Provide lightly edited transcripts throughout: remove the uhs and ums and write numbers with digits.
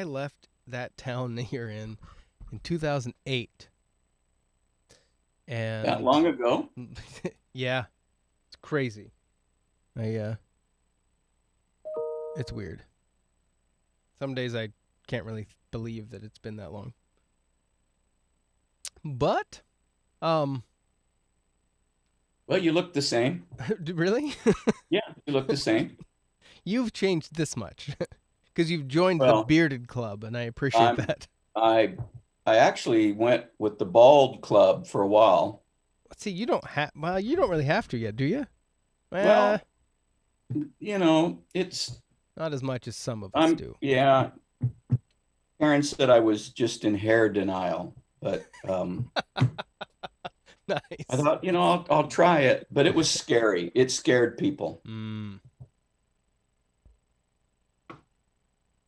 left that town that you're in 2008. That And long ago? yeah, it's crazy. I it's weird. Some days I can't really believe that it's been that long. But um Well, you look the same. really? Yeah, you look the same. You've changed this much because you've joined the Well, bearded club and I appreciate I'm that. I I actually went with the bald club for a while. See, you don't really have to yet, do you? Eh, Well, it's not as much as some of us I'm do. yeah. Parents said I was just in hair denial, but I Nice. thought, I'll try it, but it was scary. It scared people. Mm.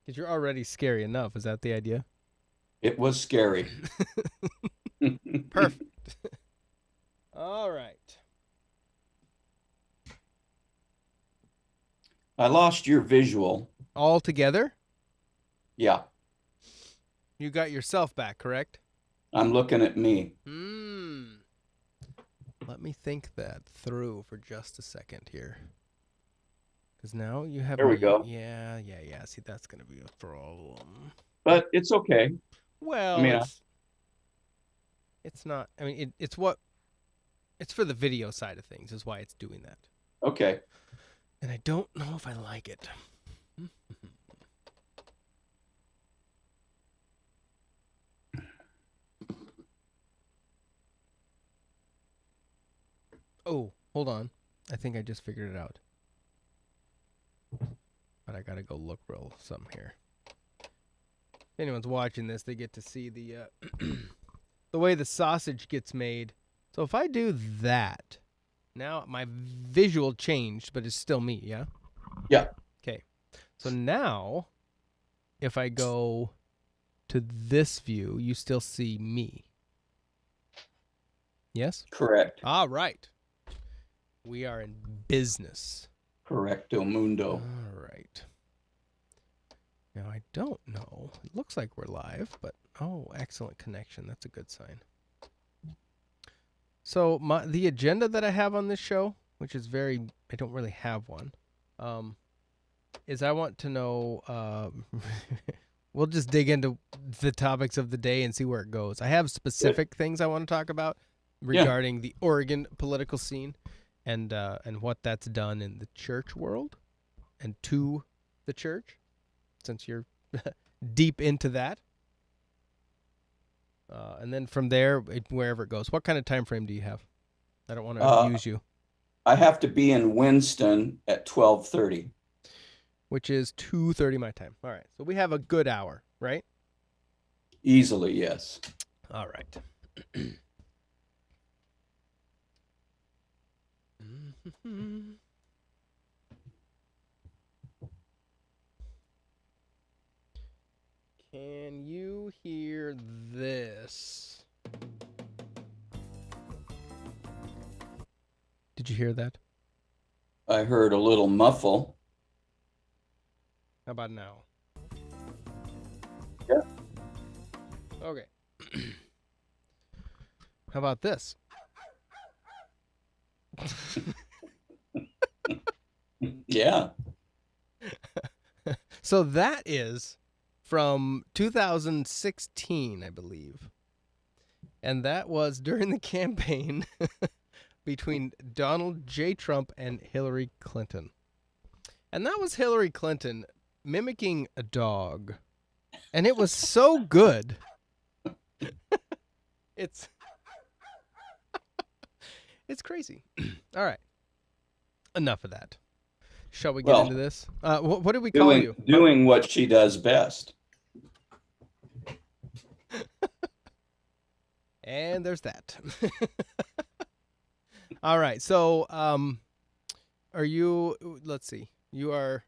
Because you're already scary enough. Is that the idea? It was scary. Perfect. All right. I lost your visual. All together, Yeah, you got yourself back, correct? I'm looking at me. Hmm. Let me think that through for just a second here. Because now you have There we me. go. Yeah, yeah, yeah. See, that's going to be a problem. But it's okay. I Well, mean, it's not. I mean, it's for the video side of things, is why it's doing that. okay. And I don't know if I like it. Oh, hold on. I think I just figured it out. But I gotta go look real some here. If anyone's watching this, they get to see the way the sausage gets made. So if I do that, now my visual changed, but it's still me, yeah? Yeah, Okay. So now, if I go to this view, you still see me. Yes? correct. All right. We are in business. Correcto mundo. All right. Now, I don't know. It looks like we're live, but oh, excellent connection. That's a good sign. So, the agenda that I have on this show, which is I don't really have one, is I want to know, we'll just dig into the topics of the day and see where it goes. I have Good. specific things I want to talk about Yeah. regarding the Oregon political scene and what that's done in the church world and to the church, since you're deep into that. And then from there, wherever it goes. What kind of time frame do you have? I don't want to Uh, abuse you. I have to be in Winston at 12:30. Which is 2:30 my time. All right. So we have a good hour, right? Easily, yes. All right. Can you hear this? Did you hear that? I heard a little muffle. How about now? Yeah. Okay. How about this? Yeah. So that is from 2016, I believe. And that was during the campaign between Donald J. Trump and Hillary Clinton. And that was Hillary Clinton mimicking a dog. And it was so good. It's it's crazy. All right. Enough of that. Shall we get into Well, this? What did we call doing you? doing what she does best. And there's that. All right. So, are you? Let's see. You are.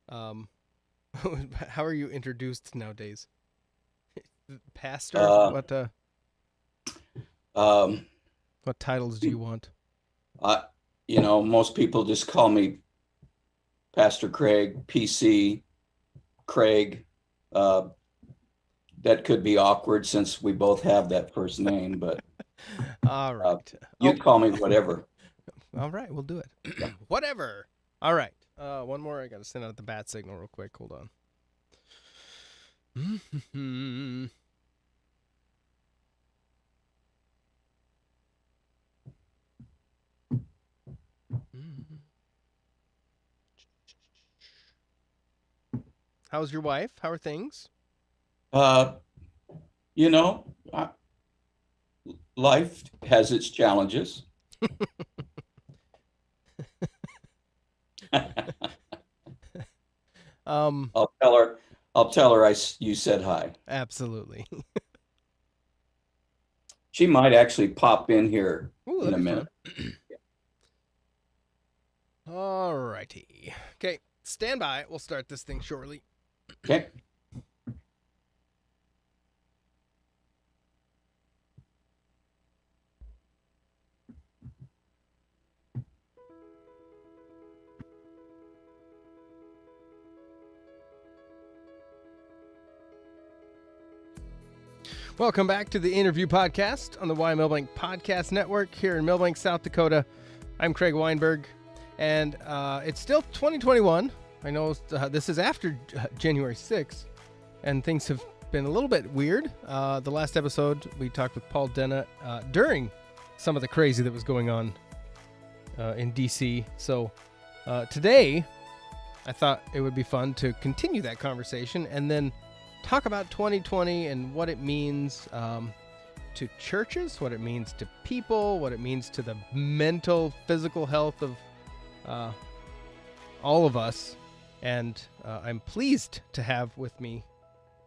Um, how are you introduced nowadays? Pastor. Uh, um, What titles do you want? I, most people just call me Pastor Craig, PC, Craig. that could be awkward since we both have that first name, but All right. you Oh, call me whatever. all right. We'll do it. Yeah. Whatever. All right. One more. I got to send out the bat signal real quick. Hold on. How's your wife? How are things? Uh, you know, life has its challenges. Um, I'll tell her. I'll tell her you said hi. absolutely. She might actually pop in here Ooh, in that'd a be minute. fun. All righty. Okay, stand by. We'll start this thing shortly. Okay. Welcome back to the Interview Podcast on the Y Millbank Podcast Network here in Millbank, South Dakota. I'm Craig Weinberg, and it's still 2021. I know this is after January 6th, and things have been a little bit weird. The last episode, we talked with Paul Dennett during some of the crazy that was going on in D.C. So today, I thought it would be fun to continue that conversation and then talk about 2020 and what it means to churches, what it means to people, what it means to the mental, physical health of all of us. And I'm pleased to have with me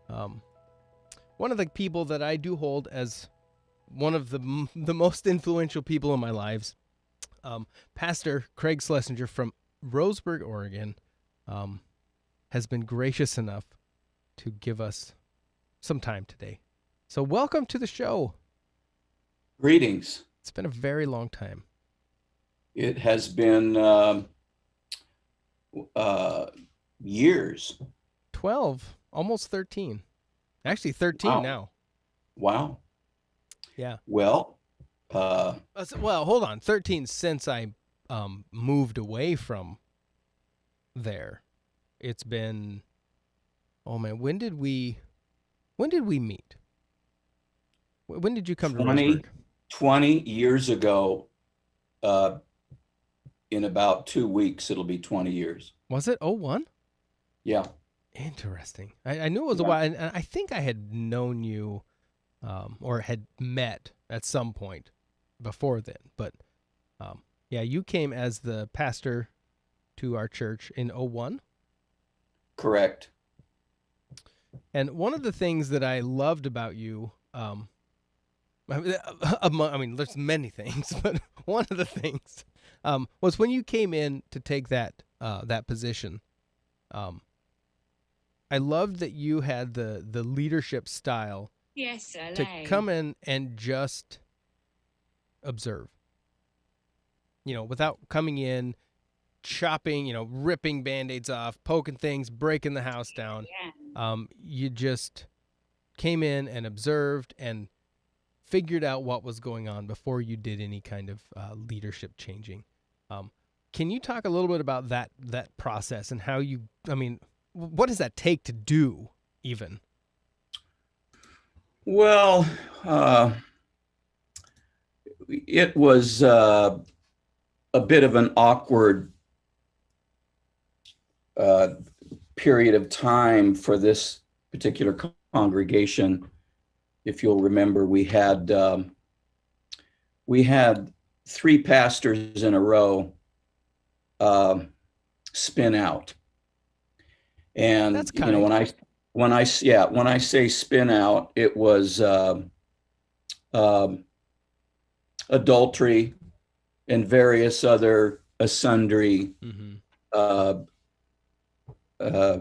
one of the people that I do hold as one of the most influential people in my lives, Pastor Craig Schlesinger from Roseburg, Oregon, has been gracious enough to give us some time today. So welcome to the show. Greetings. It's been a very long time. It has been years. 12, almost 13. Actually 13 Wow. now. Wow. Yeah. Well, Well, hold on. 13 since I moved away from there. It's been, oh man, when did we meet? When did you come to 20, Roseburg? 20 years ago, in about 2 weeks, it'll be 20 years. Was it 01? Yeah. Interesting. I knew it was a Yeah. while, and I think I had known you or had met at some point before then. But yeah, you came as the pastor to our church in 01. Correct. And one of the things that I loved about you, I mean, there's many things, but one of the things was when you came in to take that position. I loved that you had the leadership style to come in and just observe. Without coming in, chopping, ripping Band-Aids off, poking things, breaking the house down. You just came in and observed and figured out what was going on before you did any kind of leadership changing. Can you talk a little bit about that process and how what does that take to do even? Well, it was a bit of an awkward period of time for this particular congregation. If you'll remember, we had 3 pastors in a row spin out, and That's kind. when I say spin out, it was adultery and various other sundry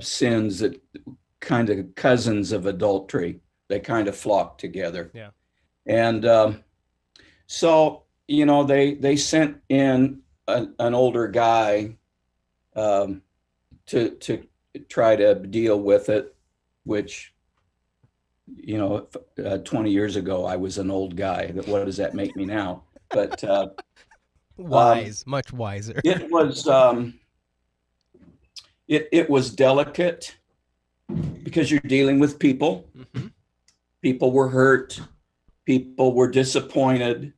sins that kind of cousins of adultery. They kind of flock together. Yeah. And so, they sent in an older guy to try to deal with it, which you know, 20 years ago, I was an old guy. What does that make me now? But um, Wise, much wiser. it was it was delicate because you're dealing with people. Hmm. People were hurt. People were disappointed.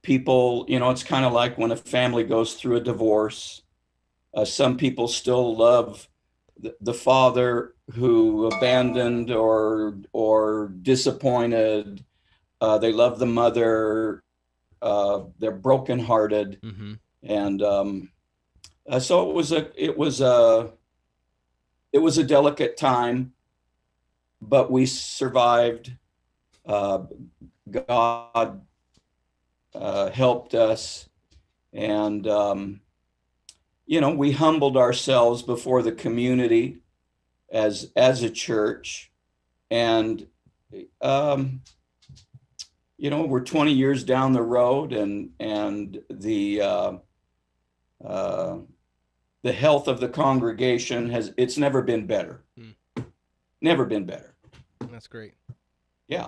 People, it's kind of like when a family goes through a divorce. Some people still love the father who abandoned or disappointed. They love the mother. They're brokenhearted, Hmm. and so it was a delicate time, but we survived. Uh, God helped us, and we humbled ourselves before the community as a church, and um, we're 20 years down the road, and uh, the health of the congregation it's never been better. Mm, Never been better. that's great. Yeah.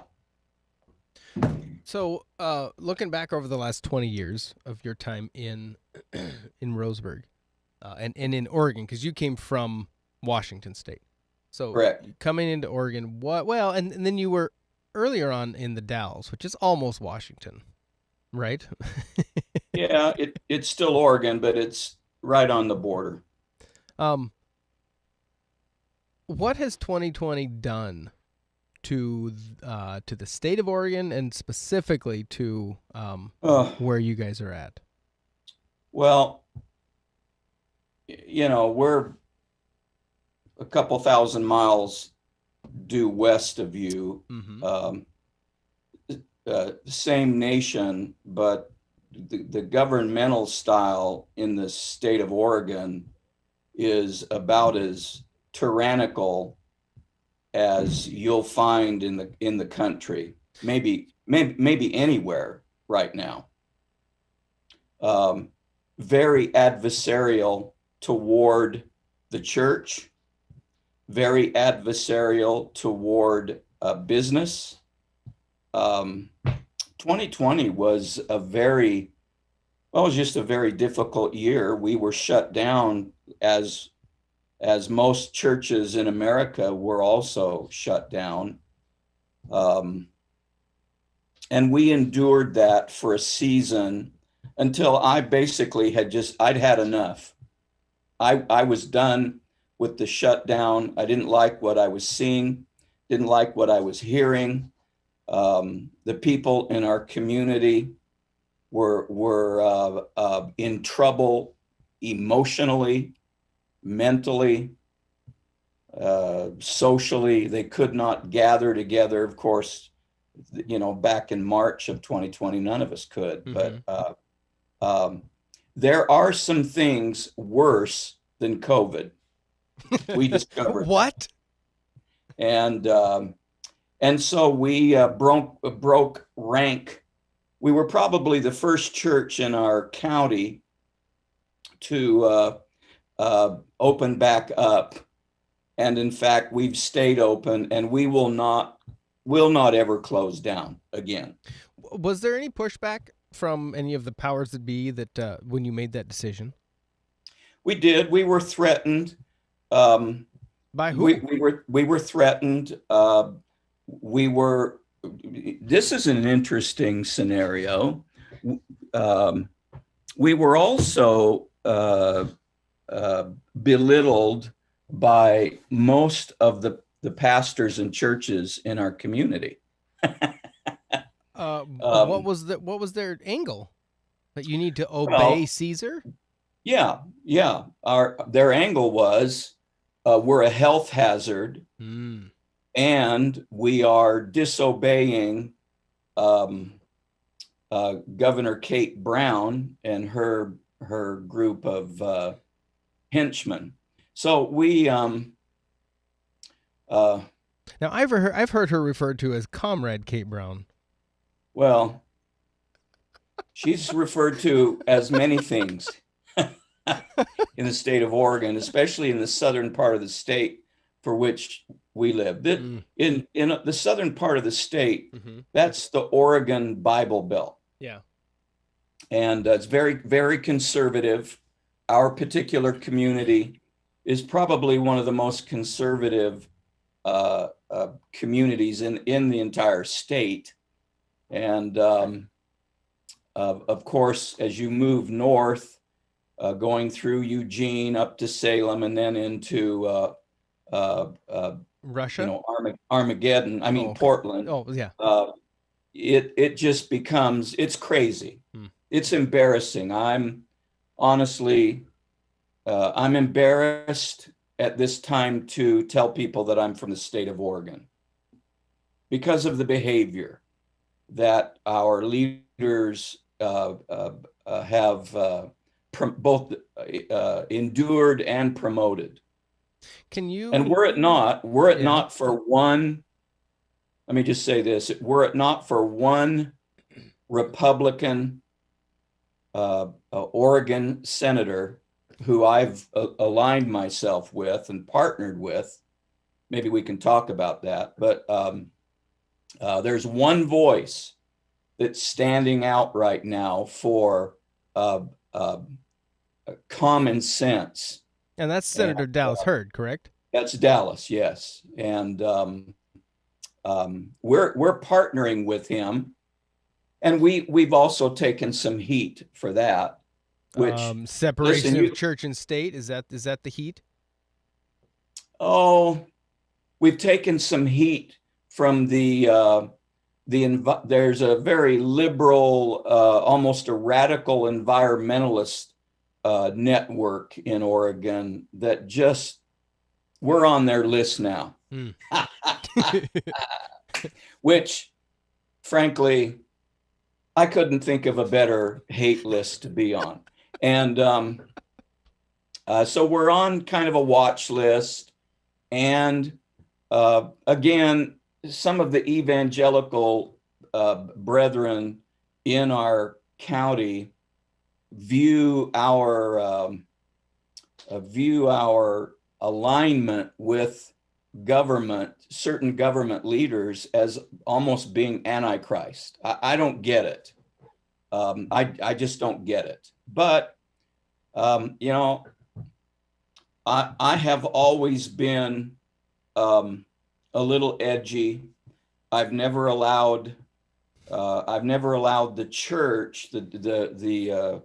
So, looking back over the last 20 years of your time in in Roseburg, and in Oregon, because you came from Washington State. So Correct. coming into Oregon, what? Well, and then you were earlier on in the Dalles, which is almost Washington, right? Yeah, it's still Oregon, but it's right on the border. um, what has 2020 done to the state of Oregon and specifically to Uh, where you guys are at? well, we're a couple thousand miles due west of you. Mm-hmm. Same nation, but the governmental style in the state of Oregon is about as tyrannical as you'll find in the country, maybe anywhere right now. Um, Very adversarial toward the church, very adversarial toward business. 2020 was well, it was just a very difficult year. We were shut down as most churches in America were also shut down. Um, and we endured that for a season until I basically I'd had enough. I was done with the shutdown. I didn't like what I was seeing, didn't like what I was hearing. The people in our community were in trouble emotionally, mentally, socially. They could not gather together. Of course, back in March of 2020, none of us could. Mm-hmm. But um, there are some things worse than COVID. We discovered that, What? and so we broke rank. We were probably the first church in our county to open back up, and in fact, we've stayed open, and we will not ever close down again. Was there any pushback from any of the powers that be that when you made that decision? We did. We were threatened. Um, By we, who? we were threatened. We were. This is an interesting scenario. Um, we were also belittled by most of the pastors and churches in our community. What Um, was what was their angle? That you need to obey well, Caesar? yeah, yeah. Their angle was we're a health hazard Mm. and we are disobeying um, Governor Kate Brown and her group of henchmen. So we uh, Now I've heard her referred to as Comrade Kate Brown. well, she's referred to as many things in the state of Oregon, especially in the southern part of the state, for which we live. That Mm. in the southern part of the state, Mm-hmm. that's the Oregon Bible Belt, Yeah. and it's very, very conservative. Our particular community is probably one of the most conservative communities in the entire state. And of course, as you move north, going through Eugene up to Salem and then into uh, uh, Russia? Armageddon, I Oh, mean okay. Portland, Oh, yeah. it just becomes, it's crazy. Hmm. It's embarrassing. Honestly, I'm embarrassed at this time to tell people that I'm from the state of Oregon because of the behavior that our leaders have both endured and promoted. Can And you? were it Yeah. not for one, let me just say this, were it not for one Republican Oregon senator who I've aligned myself with and partnered with, maybe we can talk about that. But there's one voice that's standing out right now for uh, uh, common sense. And that's And Senator Dallas Hurd, correct? that's Dallas, yes. And we're partnering with him, and we've also taken some heat for that. Which, listen, Separation of church and state, is that the heat? oh, we've taken some heat from there's a very liberal, almost a radical environmentalist network in Oregon that just, we're on their list now. Hmm. Which, frankly, I couldn't think of a better hate list to be on. And so we're on kind of a watch list. And again, some of the evangelical brethren in our county view our alignment with certain government leaders, as almost being antichrist. I don't get it. I just don't get it. But you know, I have always been a little edgy. I've never allowed the church, the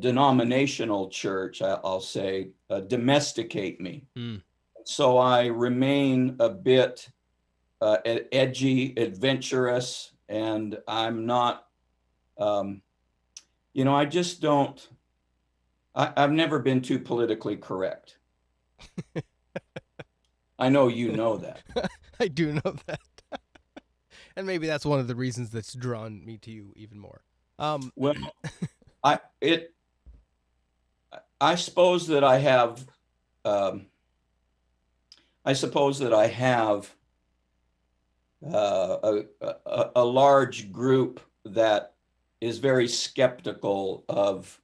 denominational church, I'll say, domesticate me. Mm. So I remain a bit edgy, adventurous, and I'm not, I just don't, I've never been too politically correct. I know you know that. I do know that. And maybe that's one of the reasons that's drawn me to you even more. Well, I it I suppose that I have um, I suppose that I have a large group that is very skeptical of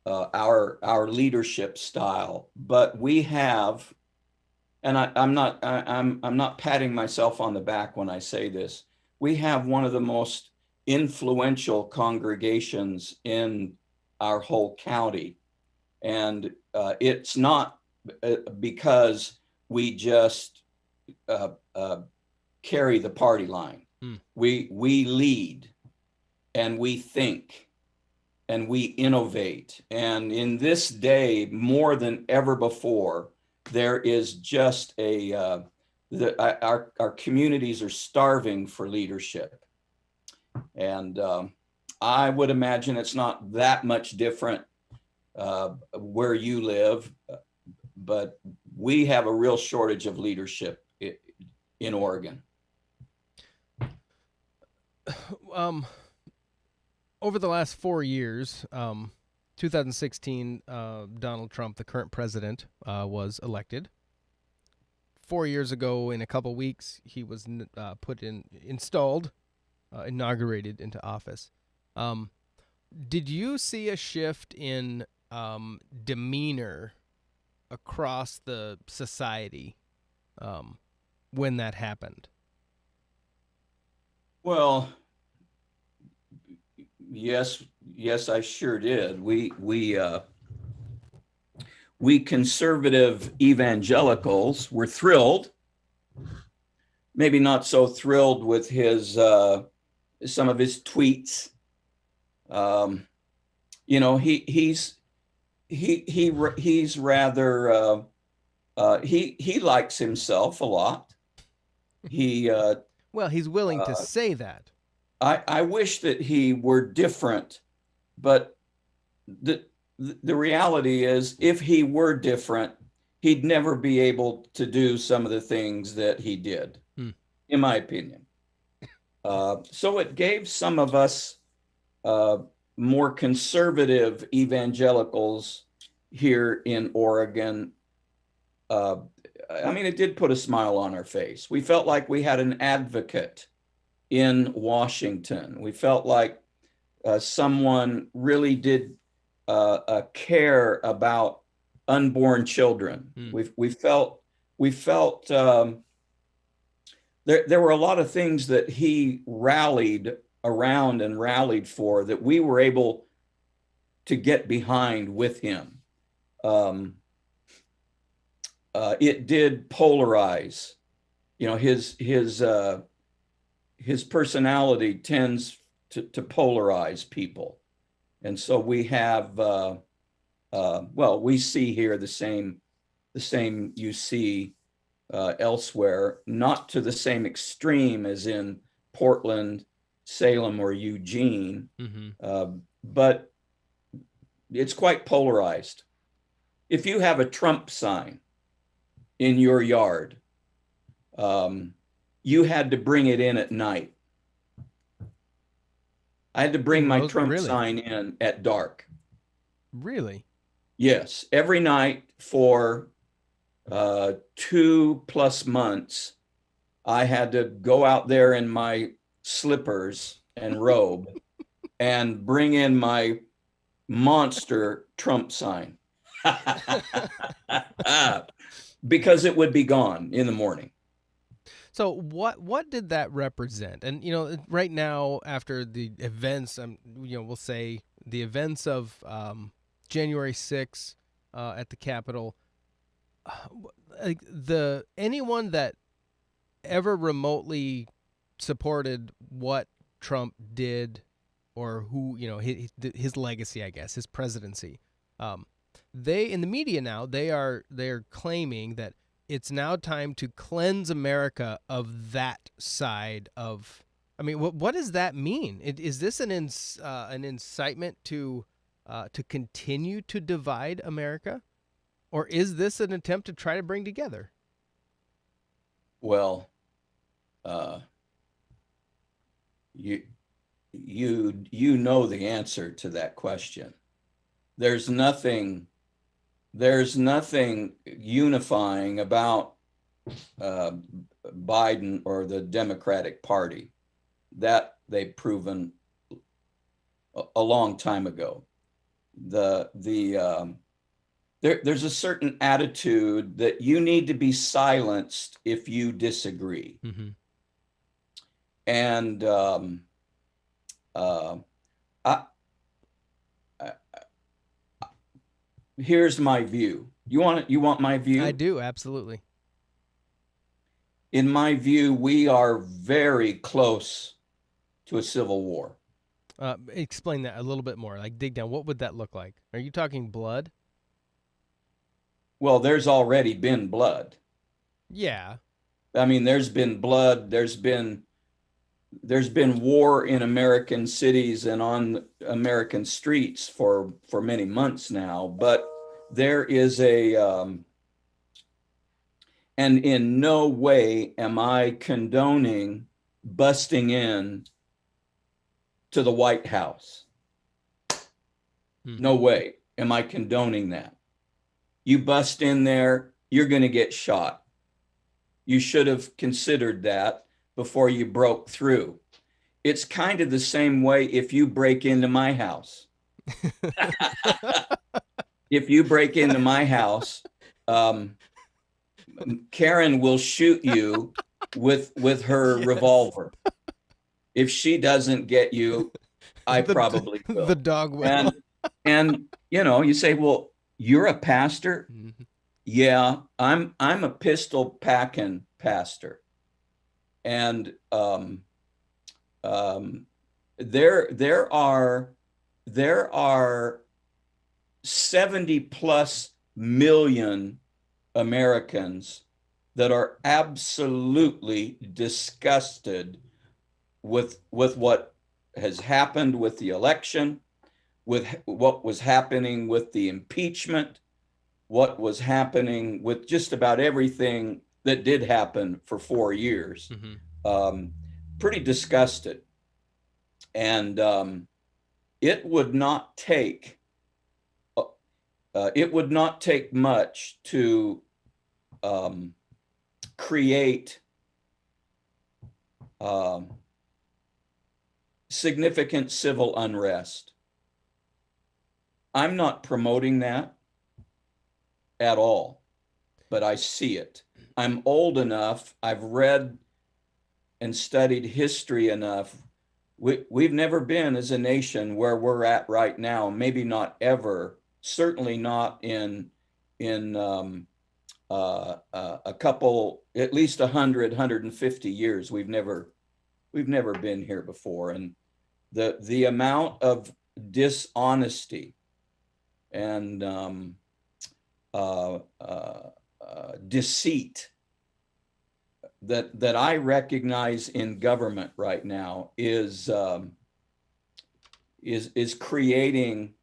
our leadership style, but we have, and I'm not patting myself on the back when I say this. We have one of the most influential congregations in our whole county, and it's not because we just uh, uh, carry the party line. Mm. We lead, and we think, and we innovate. And in this day, more than ever before, there is just our communities are starving for leadership. And I would imagine it's not that much different where you live, but we have a real shortage of leadership in Oregon. Over the last 4 years, 2016, Donald Trump, the current president, was elected. 4 years ago, in a couple weeks, he was inaugurated into office. Did you see a shift in demeanor across the society um, when that happened. Well, yes, yes, I sure did. We conservative evangelicals were thrilled, maybe not so thrilled with his some of his tweets. Um, you know, he's rather he likes himself a lot. He Well, he's willing to uh, say that. I wish that he were different, but the the reality is, if he were different, he'd never be able to do some of the things that he did, Hmm. in my opinion. So it gave some of us uh, more conservative evangelicals here in Oregon. Uh, I mean, it did put a smile on our face. We felt like we had an advocate in Washington. We felt like someone really did care about unborn children. Hmm. We felt there were a lot of things that he rallied around and rallied for that we were able to get behind with him. Um, it did polarize. You know, his personality tends to polarize people, and so we have well, we see here the same you see elsewhere, not to the same extreme as in Portland, Salem, or Eugene, Mm-hmm. but it's quite polarized. If you have a Trump sign in your yard, um, you had to bring it in at night. I had to bring my Trump Really, sign in at dark. really. Yes, every night for 2+ months, I had to go out there in my slippers and robe and bring in my monster Trump sign because it would be gone in the morning. So what did that represent? And right now after the events, we'll say the events of January 6th at the Capitol, like the anyone that ever remotely supported what Trump did, or who his legacy, I guess, his presidency, um, they in the media now they're claiming that it's now time to cleanse America of that side of. I mean, what does that mean? Is this an incitement to continue to divide America, or is this an attempt to try to bring together? Well, uh, you you know the answer to that question. There's nothing there's nothing unifying about uh, Biden or the Democratic Party. That they've proven a long time ago. There's a certain attitude that you need to be silenced if you disagree. Mm-hmm. And uh, I, I, here's my view. You want my I view? do, absolutely. In my view, we are very close to a civil war. Explain that a little bit more. Like, dig down. What would that look like? Are you talking blood? Well, there's already been blood. Yeah. I mean, there's been blood. There's been war in American cities and on American streets for many months now. But there is and in no way am I condoning busting in to the White House. Hmm. No way am I condoning that. You bust in there, you're going to get shot. You should have considered that before you broke through. It's kind of the same way if you break into my house. If you break into my house, um, Karen will shoot you with her Yes. revolver. If she doesn't get you, I probably The will. dog will. And you say, well, you're a pastor? Mhm. Yeah, I'm a pistol packing pastor. And um, there are 70 plus million Americans that are absolutely disgusted with what has happened with the election, with what was happening with the impeachment, what was happening with just about everything that did happen for 4 years. Mhm. Um, Pretty disgusted. And it would not take it would not take much to um, create um, significant civil unrest. I'm not promoting that at all, but I see it. I'm old enough, I've read and studied history enough. We've never been as a nation where we're at right now, maybe not ever, certainly not in a couple, at least 150 years. We've never been here before. And the amount of dishonesty and uh, uh, deceit that I recognize in government right now is creating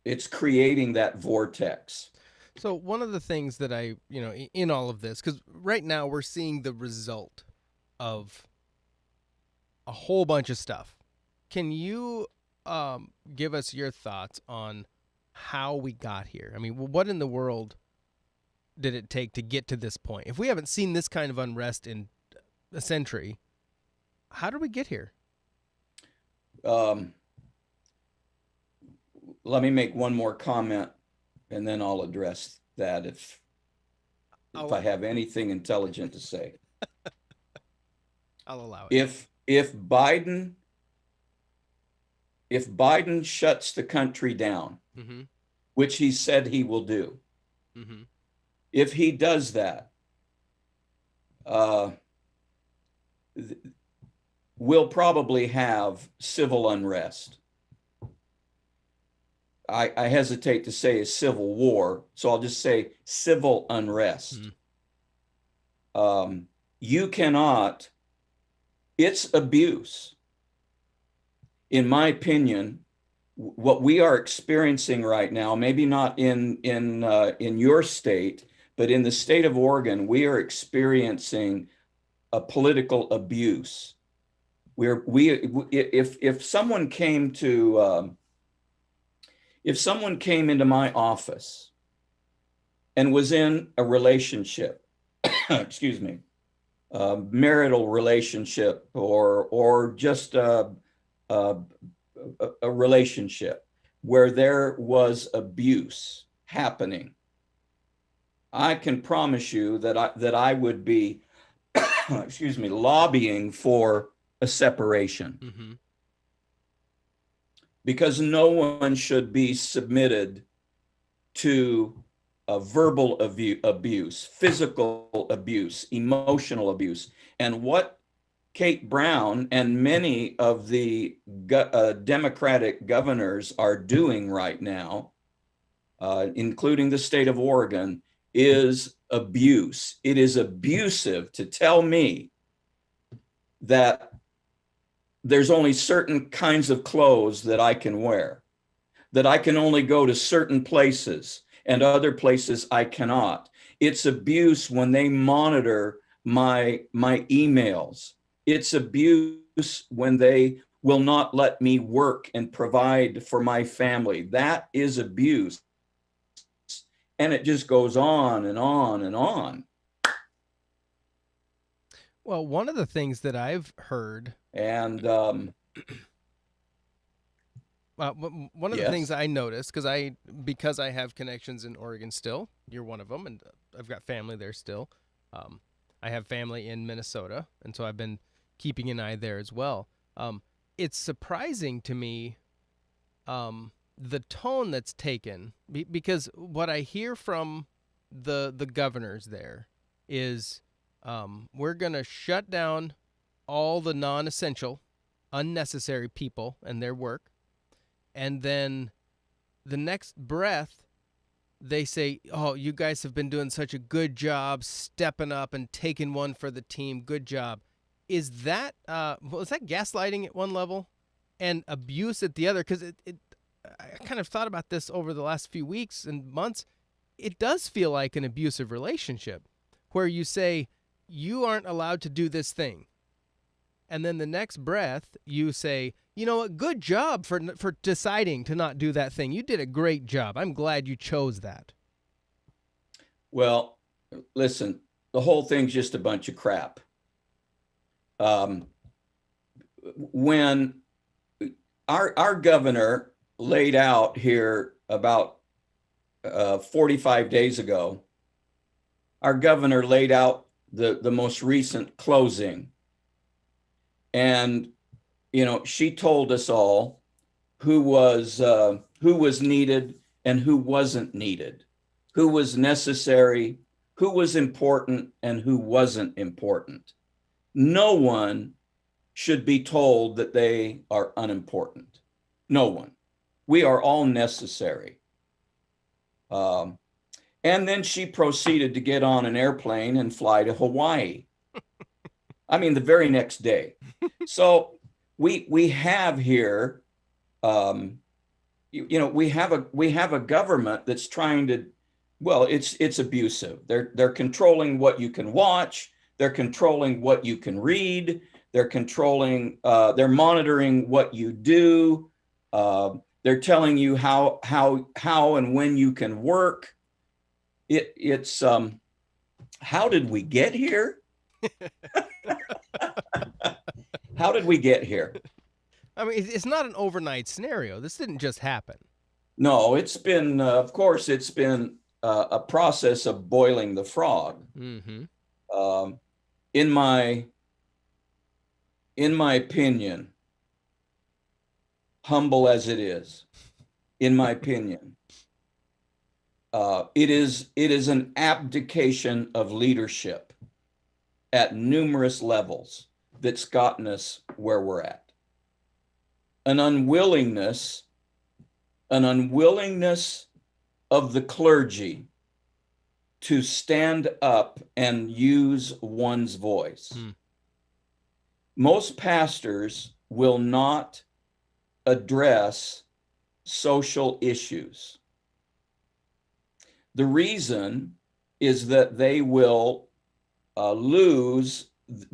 it's creating that vortex. So one of the things that in all of this, because right now we're seeing the result of a whole bunch of stuff. Can you give us your thoughts on how we got here? I mean, what in the world did it take to get to this point? If we haven't seen this kind of unrest in a century, how did we get here? Um, Let me make one more comment, and then I'll address that if I I'll have anything intelligent to say. I'll allow it. If Biden shuts the country down, Mm-hmm. which he said he will do, Mm-hmm. if he does that, uh, we'll probably have civil unrest. I hesitate to say a civil war, so I'll just say civil unrest. Mm-hmm. You cannot, it's abuse. In my opinion, what we are experiencing right now, maybe not in your state, but in the state of Oregon, we are experiencing a political abuse. If someone came to if someone came into my office and was in a relationship, excuse me, marital relationship or just a, a relationship where there was abuse happening, I can promise you that I would be, excuse me, lobbying for a separation, Mm-hmm. because no one should be submitted to verbal abuse, physical abuse, emotional abuse. And what Kate Brown and many of the Democratic governors are doing right now, including the state of Oregon, is abuse. It is abusive to tell me that there's only certain kinds of clothes that I can wear, that I can only go to certain places and other places I cannot. It's abuse when they monitor my emails. It's abuse when they will not let me work and provide for my family. That is abuse. And it just goes on and on and on. Well, one of the things that I've heard. And One of the things Yes. I noticed, because I have connections in Oregon still, you're one of them, and I've got family there still. Um, I have family in Minnesota, and so I've been keeping an eye there as well. It's surprising to me, the tone that's taken, because what I hear from the governors there is, we're gonna shut down all the non-essential, unnecessary people and their work, and then the next breath they say, "Oh, you guys have been doing such a good job stepping up and taking one for the team. Good job." Is that was that gaslighting at one level and abuse at the other? Because I kind of thought about this over the last few weeks and months. It does feel like an abusive relationship where you say you aren't allowed to do this thing, and then the next breath you say, "You know what? Good job for deciding to not do that thing. You did a great job. I'm glad you chose that." Well, listen, the whole thing's just a bunch of crap. Um, when our governor laid out here about 45 days ago, our governor laid out the most recent closing. And, she told us all who was needed and who wasn't needed, who was necessary, who was important, and who wasn't important. No one should be told that they are unimportant. No one. We are all necessary. Um, and then she proceeded to get on an airplane and fly to Hawaii. I mean, the very next day. So we have here, we have a government that's trying to, well, it's abusive. They're controlling what you can watch. They're controlling what you can read. They're controlling. They're monitoring what you do. They're telling you how and when you can work. It's how did we get here? How did we get here? I mean, it's not an overnight scenario. This didn't just happen. No, it's been, of course, it's been a process of boiling the frog. Mm-hmm. Um, in my opinion, humble as it is, in my opinion, it is an abdication of leadership at numerous levels that's gotten us where we're at. An unwillingness of the clergy to stand up and use one's voice. Most pastors will not address social issues. The reason is that they will lose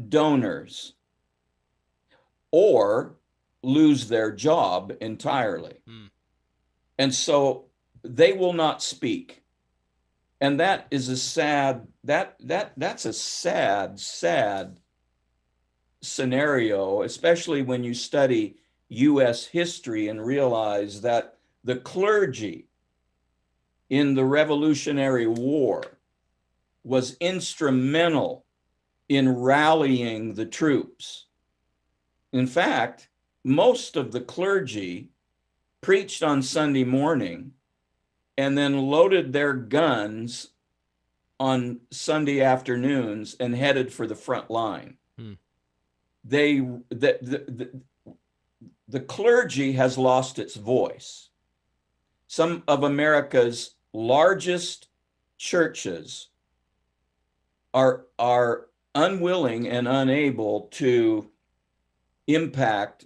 donors or lose their job entirely. And so they will not speak. And that is a sad, that's a sad scenario, especially when you study US history and realize that the clergy in the Revolutionary War was instrumental in rallying the troops. In fact, most of the clergy preached on Sunday morning and then loaded their guns on Sunday afternoons and headed for the front line. The clergy has lost its voice. Some of America's largest churches are unwilling and unable to impact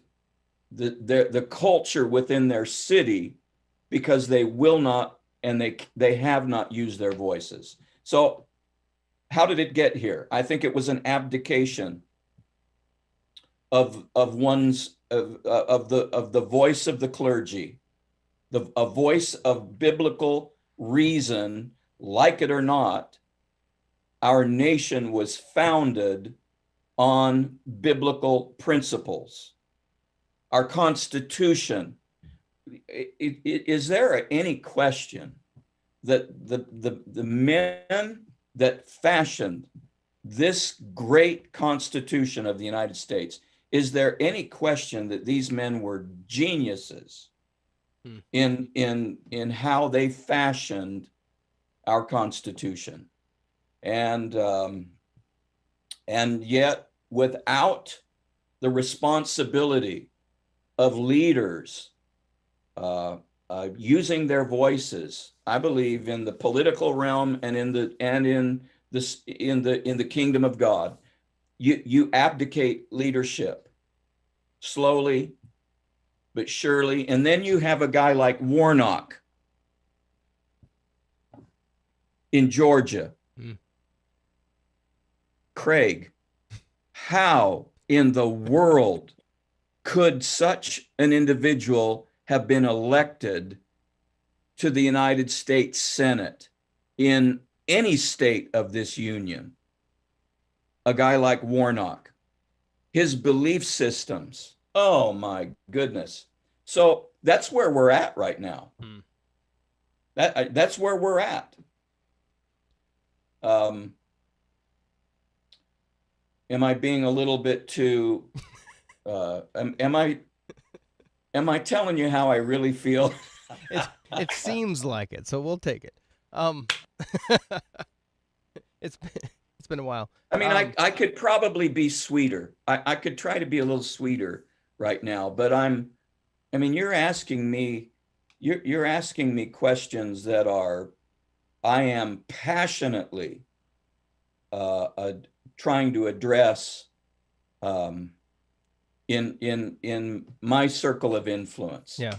the culture within their city because they will not and they have not used their voices. So how did it get here? I think it was an abdication of the voice of the clergy, a voice of biblical reason. Like it or not, our nation was founded on biblical principles. Our Constitution is there any question that the men that fashioned this great Constitution of the United States, is there any question that these men were geniuses in how they fashioned our Constitution? And yet, without the responsibility of leaders using their voices, I believe in the political realm and in the kingdom of God, you abdicate leadership slowly but surely, and then you have a guy like Warnock in Georgia. Craig, how in the world could such an individual have been elected to the United States Senate in any state of this union? A guy like Warnock, his belief systems, oh my goodness. So that's where we're at right now. That's where we're at. Am I being a little bit too, am I telling you how I really feel? It seems like it, so we'll take it. It's been a while. I mean, I could probably be sweeter. I could try to be a little sweeter right now, but you're asking me questions that I am passionately trying to address in my circle of influence. Yeah.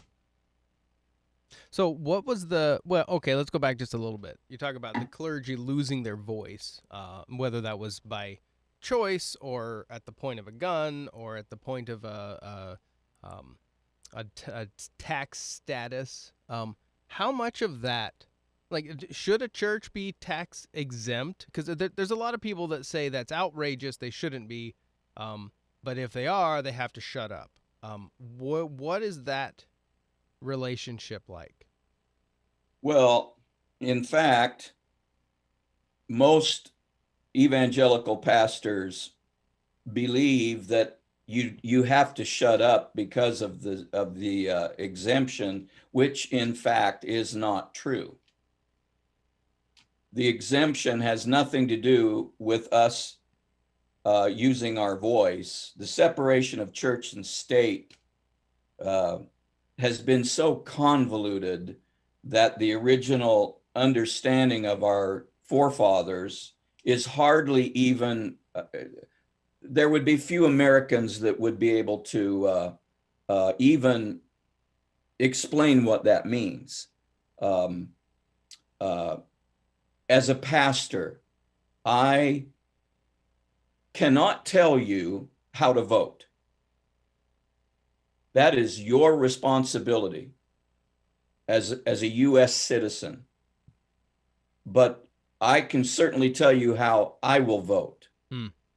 So what was okay, let's go back just a little bit. You talk about the clergy losing their voice, whether that was by choice or at the point of a gun or at the point of a tax status. How much of that, like, should a church be tax exempt? Because there's a lot of people that say that's outrageous, they shouldn't be, but if they are, they have to shut up. What is that relationship like? Well, in fact, most evangelical pastors believe that you have to shut up because of the exemption, which in fact is not true. The exemption has nothing to do with us using our voice. The separation of church and state has been so convoluted that the original understanding of our forefathers is hardly even, there would be few Americans that would be able to even explain what that means. As a pastor, I cannot tell you how to vote. That is your responsibility as a U.S. citizen. But I can certainly tell you how I will vote.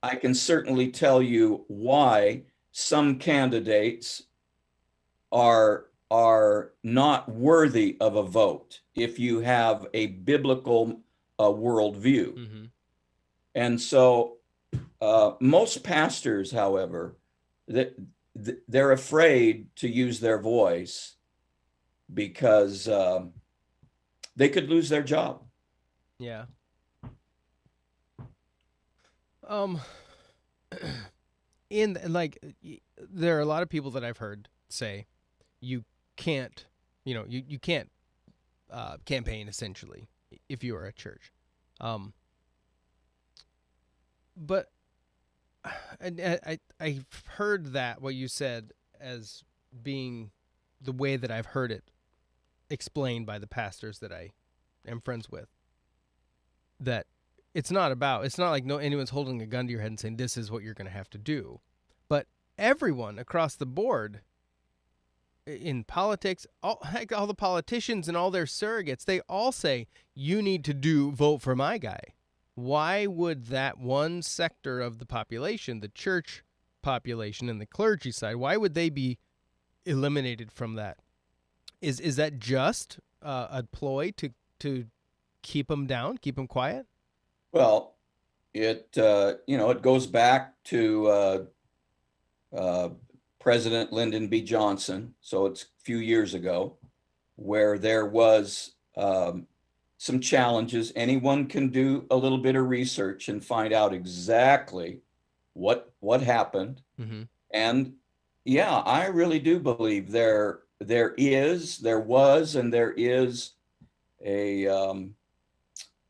I can certainly tell you why some candidates are not worthy of a vote if you have a biblical worldview. And so most pastors, however, they're afraid to use their voice because they could lose their job. Yeah. There are a lot of people that I've heard say you can't, you can't campaign essentially if you are a church. But I've heard that what you said as being the way that I've heard it explained by the pastors that I am friends with, that it's not like anyone's holding a gun to your head and saying this is what you're going to have to do, but everyone across the board in politics, all the politicians and all their surrogates, they all say you need to vote for my guy. Why would that one sector of the population, the church population and the clergy side, why would they be eliminated from that Is that just a ploy to keep them down, keep them quiet? Well, it goes back to uh, President Lyndon B. Johnson, so it's a few years ago, where there was some challenges. Anyone can do a little bit of research and find out exactly what happened. Mm-hmm. And yeah, I really do believe there was, and there is a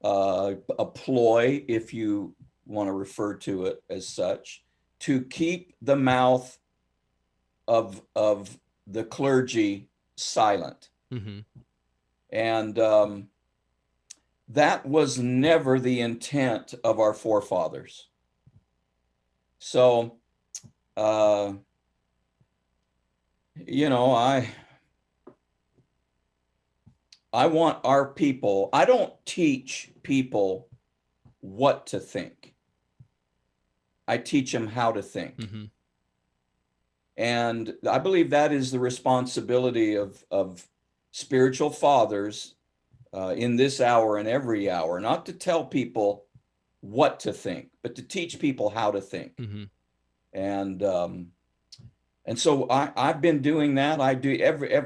a ploy, if you want to refer to it as such, to keep the mouth of the clergy silent. Mm-hmm. And that was never the intent of our forefathers. So, uh, you know, I want our people, I don't teach people what to think. I teach them how to think. Mm-hmm. And I believe that is the responsibility of spiritual fathers in this hour and every hour, not to tell people what to think, but to teach people how to think. Mm-hmm. And so I've been doing that. I do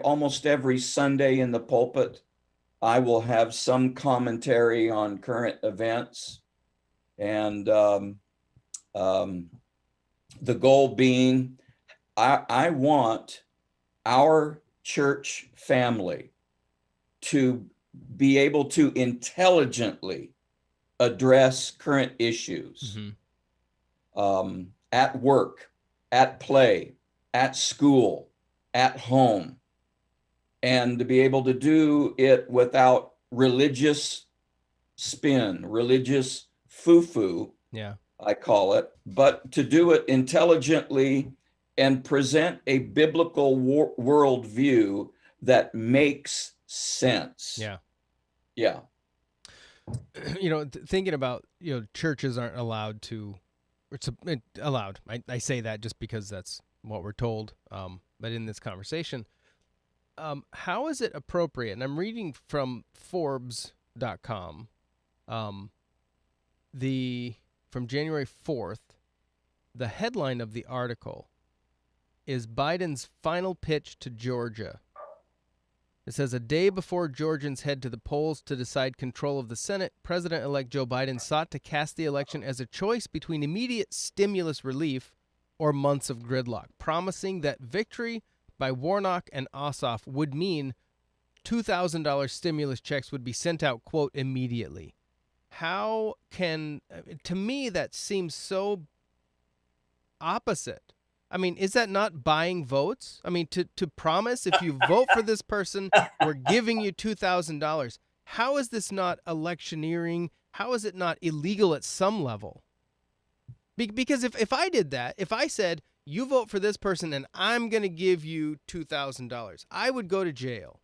almost every Sunday in the pulpit. I will have some commentary on current events, and the goal being, I want our church family to be able to intelligently address current issues at work, at play, at school, at home, and to be able to do it without religious spin, religious foo-foo, Yeah. I call it, but to do it intelligently and present a biblical worldview that makes sense. Yeah. Yeah. Thinking about, churches aren't allowed to, allowed. I say that just because that's what we're told. But in this conversation, how is it appropriate? And I'm reading from Forbes.com, from January 4th, the headline of the article is Biden's final pitch to Georgia. It says, a day before Georgians head to the polls to decide control of the Senate, President-elect Joe Biden sought to cast the election as a choice between immediate stimulus relief or months of gridlock, promising that victory by Warnock and Ossoff would mean $2,000 stimulus checks would be sent out, quote, immediately. To me, that seems so opposite. I mean, is that not buying votes? I mean, to promise if you vote for this person, we're giving you $2,000. How is this not electioneering? How is it not illegal at some level? Because if I did that, if I said, you vote for this person and I'm going to give you $2,000, I would go to jail.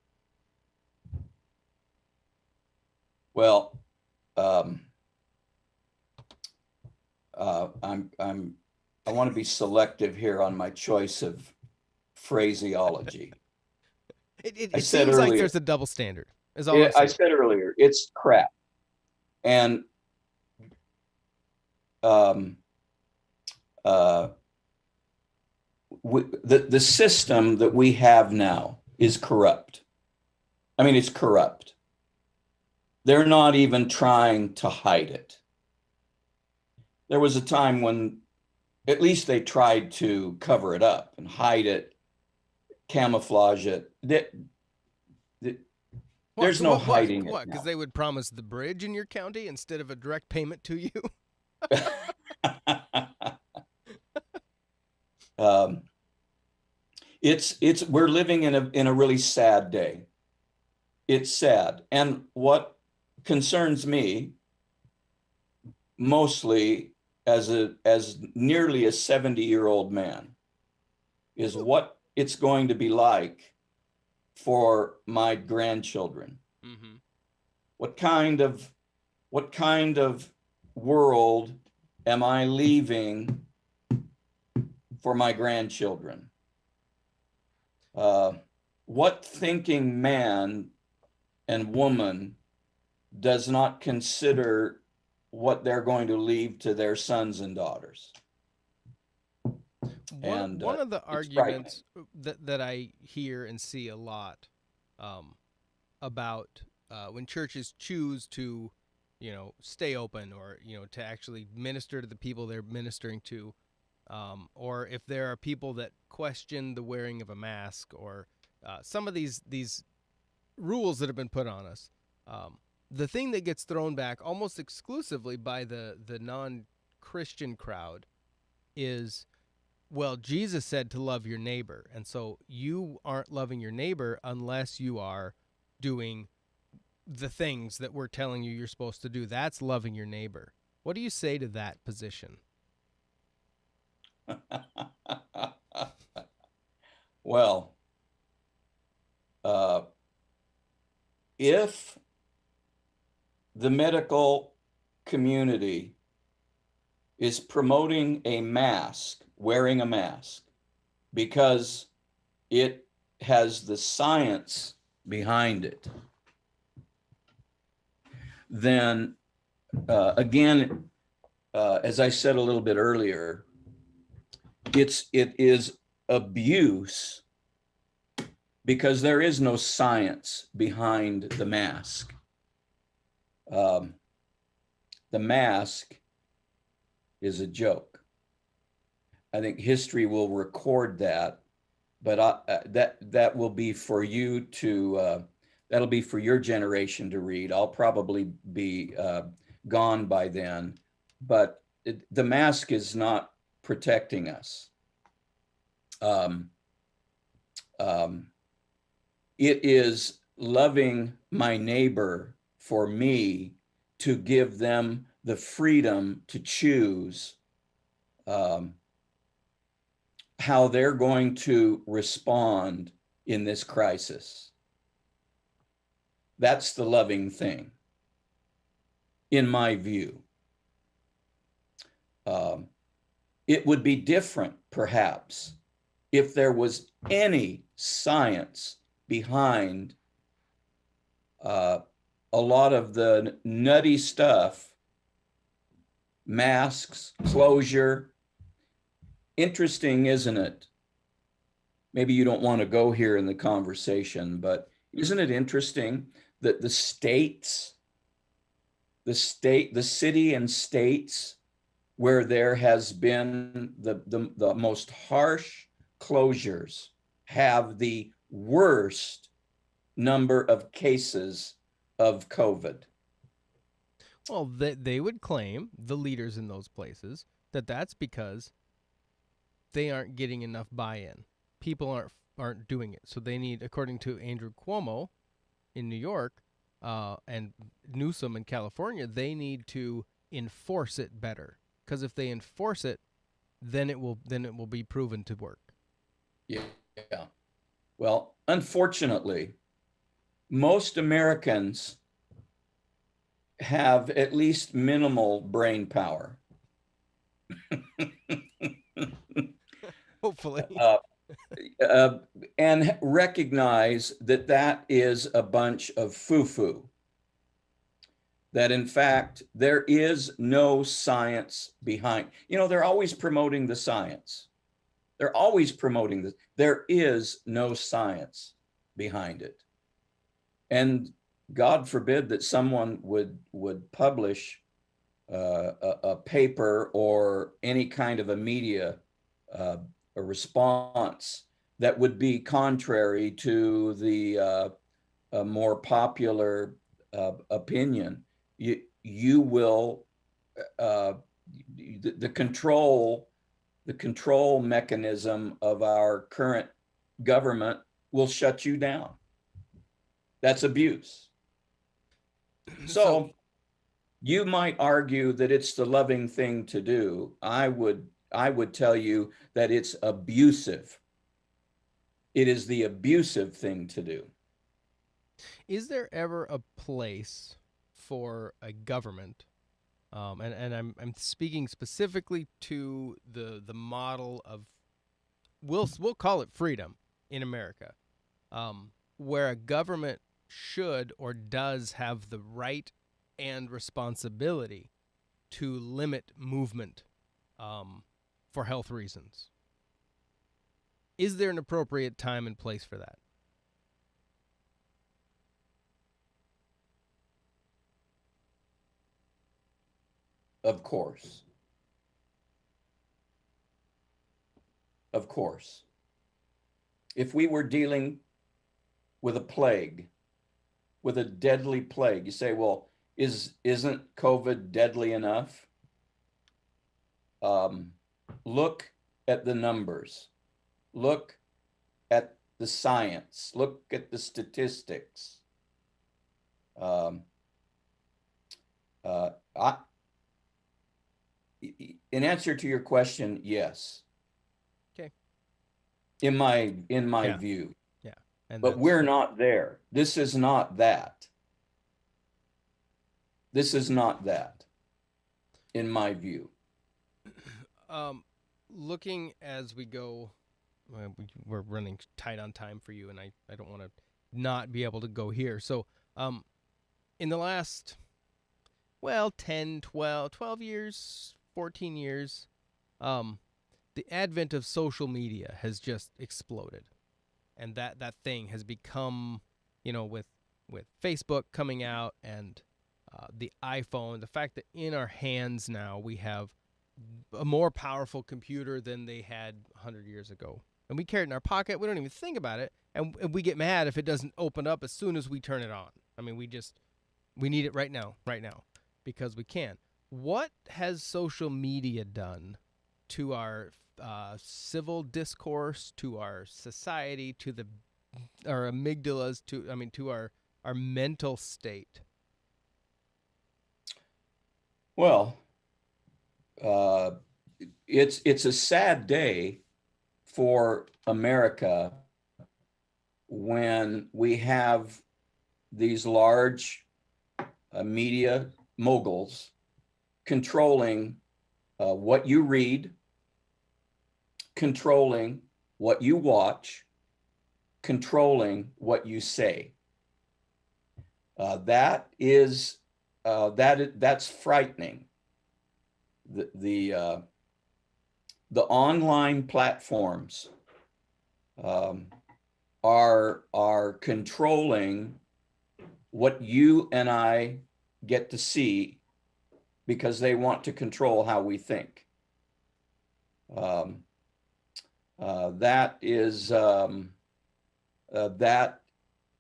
Well, I want to be selective here on my choice of phraseology. It seems like there's a double standard. Is all I'm saying. I said earlier, it's crap. And the system that we have now is corrupt. I mean, it's corrupt. They're not even trying to hide it. There was a time when at least they tried to cover it up and hide it, camouflage it. There's no hiding it. What? Because they would promise the bridge in your county instead of a direct payment to you? We're living in a really sad day. It's sad. And what concerns me mostly as nearly a 70-year-old man is what it's going to be like for my grandchildren. Mm-hmm. What kind of world am I leaving for my grandchildren? what thinking man and woman does not consider what they're going to leave to their sons and daughters? And One of the it's frightening. arguments that I hear and see a lot, um, about when churches choose to, stay open, or to actually minister to the people they're ministering to, or if there are people that question the wearing of a mask, or some of these rules that have been put on us. The thing that gets thrown back almost exclusively by the non Christian crowd is, well, Jesus said to love your neighbor, and so you aren't loving your neighbor unless you are doing the things that we're telling you you're supposed to do. That's loving your neighbor. What do you say to that position? Well, uh, if the medical community is promoting a mask, wearing a mask, because it has the science behind it, then again, as I said a little bit earlier, it is abuse because there is no science behind the mask. Um, the mask is a joke. I think history will record that, but that will be for you to that'll be for your generation to read. I'll probably be gone by then, but the mask is not protecting us. Um, um, it is loving my neighbor for me to give them the freedom to choose um, how they're going to respond in this crisis. That's the loving thing, in my view. Um, it would be different, perhaps, if there was any science behind uh, a lot of the nutty stuff, masks, closure. Interesting, isn't it? Maybe you don't want to go here in the conversation, but isn't it interesting that the city and states where there has been the most harsh closures have the worst number of cases of COVID? Well, they would claim, the leaders in those places, that that's because they aren't getting enough buy-in. People aren't doing it, so they need, according to Andrew Cuomo in New York, and Newsom in California, they need to enforce it better. Because if they enforce it, then it will be proven to work. Yeah. Well, unfortunately, most Americans have at least minimal brain power. Hopefully. uh, uh, and recognize that that is a bunch of foo-foo. That in fact, there is no science behind. They're always promoting the science. They're always promoting this. There is no science behind it. And God forbid that someone would publish a paper or any kind of a media a response that would be contrary to the more popular opinion. You will the control mechanism of our current government will shut you down. That's abuse. So you might argue that it's the loving thing to do. I would tell you that it's abusive. It is the abusive thing to do. Is there ever a place for a government, and I'm speaking specifically to the model of, we'll call it freedom in America, where a government should or does have the right and responsibility to limit movement for health reasons. Is there an appropriate time and place for that? Of course. Of course. If we were dealing with a plague, with a deadly plague, you say, well, isn't COVID deadly enough? Look at the numbers. Look at the science. Look at the statistics. In answer to your question, yes. Okay. In my Yeah. view. Yeah. And but we're not there. This is not that. This is not that, in my view. Looking as we go, we're running tight on time for you, and I don't want to not be able to go here. So, in the last, 10, 12 years, 14 years, the advent of social media has just exploded. And that thing has become, with Facebook coming out and the iPhone, the fact that in our hands now we have a more powerful computer than they had 100 years ago. And we carry it in our pocket. We don't even think about it. And we get mad if it doesn't open up as soon as we turn it on. I mean, we need it right now, because we can. What has social media done to our civil discourse, to our society, to our amygdalas, to our mental state? Well, it's a sad day for America when we have these large media moguls controlling what you read, controlling what you watch, controlling what you say. That's frightening. The online platforms are controlling what you and I get to see because they want to control how we think. That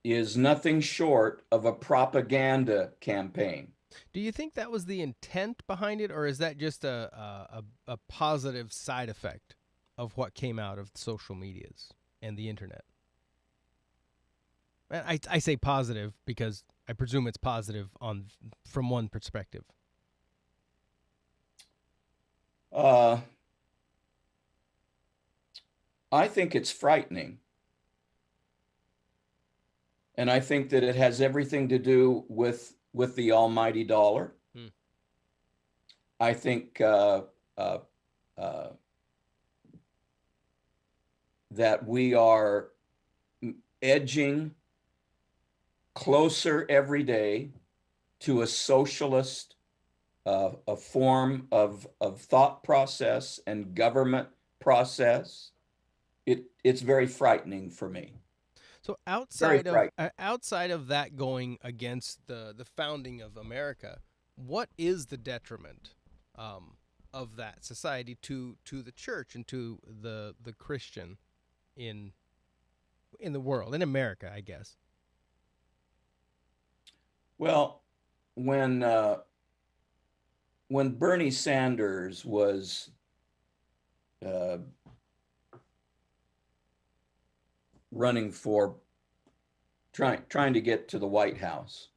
is nothing short of a propaganda campaign. Do you think that was the intent behind it, or is that just a positive side effect of what came out of social medias and the internet? And I say positive because I presume it's positive from one perspective. I think it's frightening. And I think that it has everything to do with the almighty dollar. I think that we are edging closer every day to a socialist a form of thought process and government process. It's very frightening for me. So outside of that going against the founding of America, what is the detriment of that society to the church and to the Christian in the world, in America, I guess? Well, when Bernie Sanders was running for trying to get to the White House,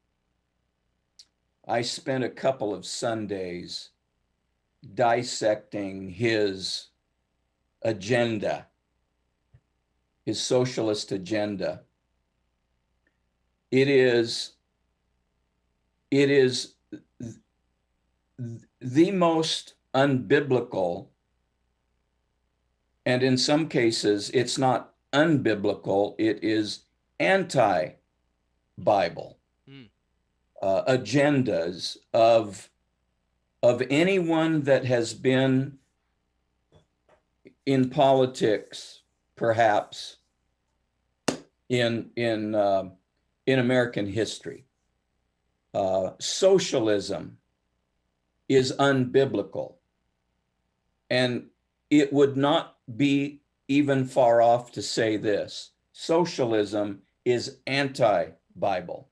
I spent a couple of Sundays dissecting his agenda, his socialist agenda. It is the most unbiblical, and in some cases, it's not unbiblical, it is anti-Bible Mm. agendas of anyone that has been in politics, perhaps in in uh, in American history. Socialism is unbiblical, and it would not be even far off to say this: socialism is anti-Bible.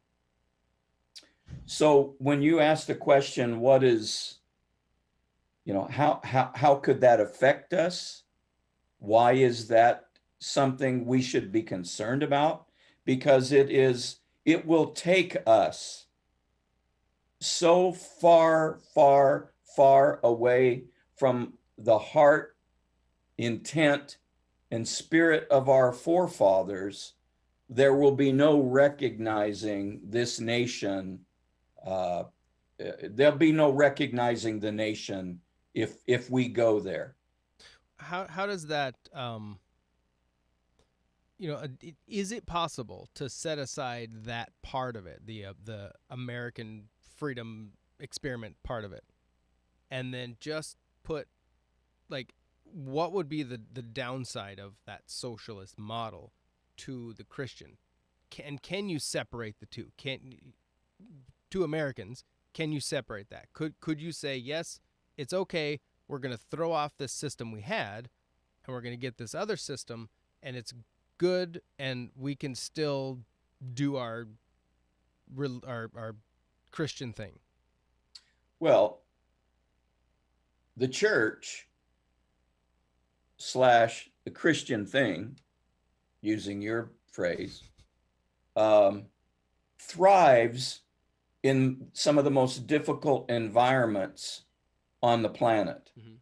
So when you ask the question, what is, how could that affect us? Why is that something we should be concerned about? Because it will take us so far, far, far away from the heart, intent, and spirit of our forefathers. There will be no recognizing this nation. Uh, there'll be no recognizing the nation if we go there. How does that is it possible to set aside that part of it, the American freedom experiment part of it, and then just put, like, what would be the downside of that socialist model to the Christian? Can you separate the two? Can To Americans, can you separate that? Could you say, yes, it's okay, we're going to throw off this system we had and we're going to get this other system, and it's good, and we can still do our Christian thing? Well, the church slash the Christian thing, using your phrase, um, thrives in some of the most difficult environments on the planet. Mm-hmm.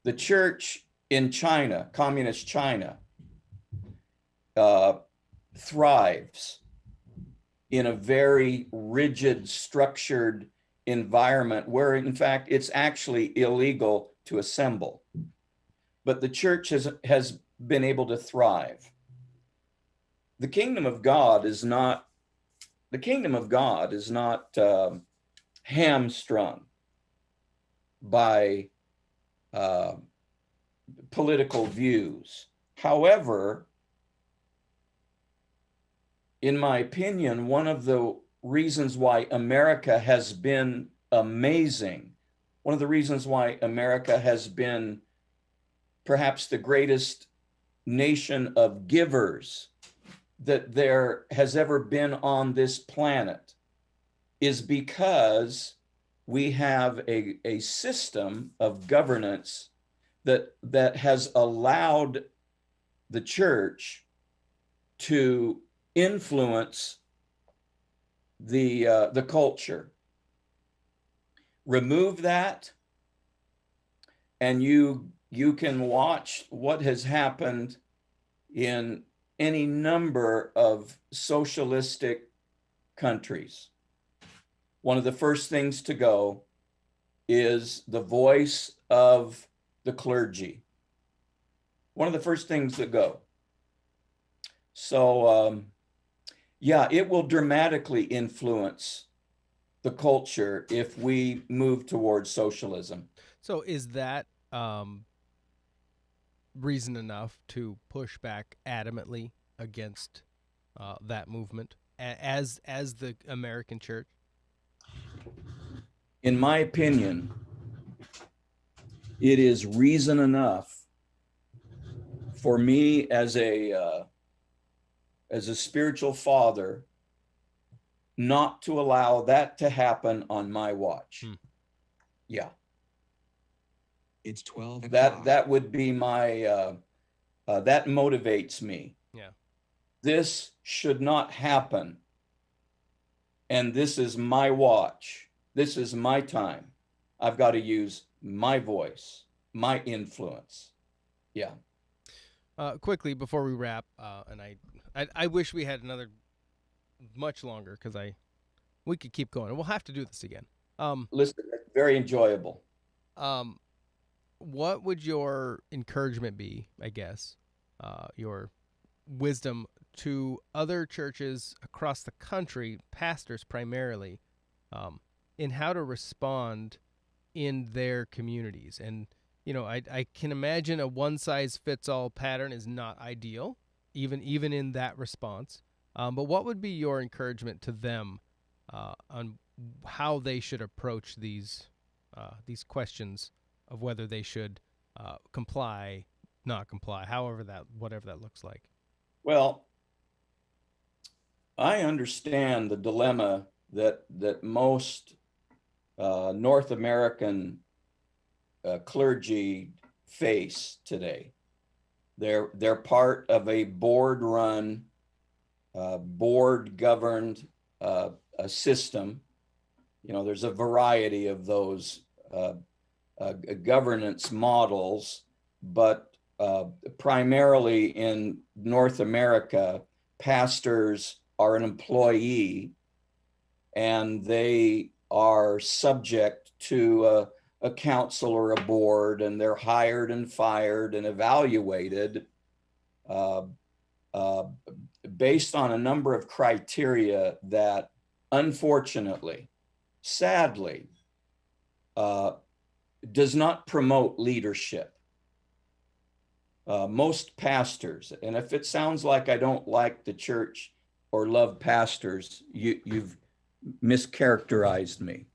The church in China, communist China, uh, thrives in a very rigid, structured environment where, in fact, it's actually illegal to assemble. But the church has been able to thrive. The kingdom of God is not the kingdom of God is not hamstrung by uh, political views. However, in my opinion, one of the reasons why America has been amazing, one of the reasons why America has been perhaps the greatest nation of givers that there has ever been on this planet, is because we have a system of governance that has allowed the church to influence the culture. Remove that, and you can watch what has happened in any number of socialistic countries. One of the first things to go is the voice of the clergy. One of the first things that go. So, yeah, it will dramatically influence the culture if we move towards socialism. So is that reason enough to push back adamantly against that movement as the American church? In my opinion, it is reason enough for me as a spiritual father not to allow that to happen on my watch. Hmm. Yeah. It's 12 That would be my that motivates me. Yeah. This should not happen, and this is my watch. This is my time. I've got to use my voice, my influence. Yeah. Quickly before we wrap, and I wish we had another much longer, because we could keep going. We'll have to do this again. Listen, very enjoyable. What would your encouragement be? I guess your wisdom to other churches across the country, pastors primarily, in how to respond in their communities. And, I can imagine a one-size-fits-all pattern is not ideal, even in that response. But what would be your encouragement to them on how they should approach these questions of whether they should comply, not comply, whatever that looks like? Well, I understand the dilemma that most North American clergy face today. They're part of a board-run, board-governed a system. There's a variety of those governance models, but primarily in North America, pastors are an employee and they are subject to a council or a board, and they're hired and fired and evaluated based on a number of criteria that, unfortunately, sadly, does not promote leadership. Most pastors, and if it sounds like I don't like the church or love pastors, you've mischaracterized me.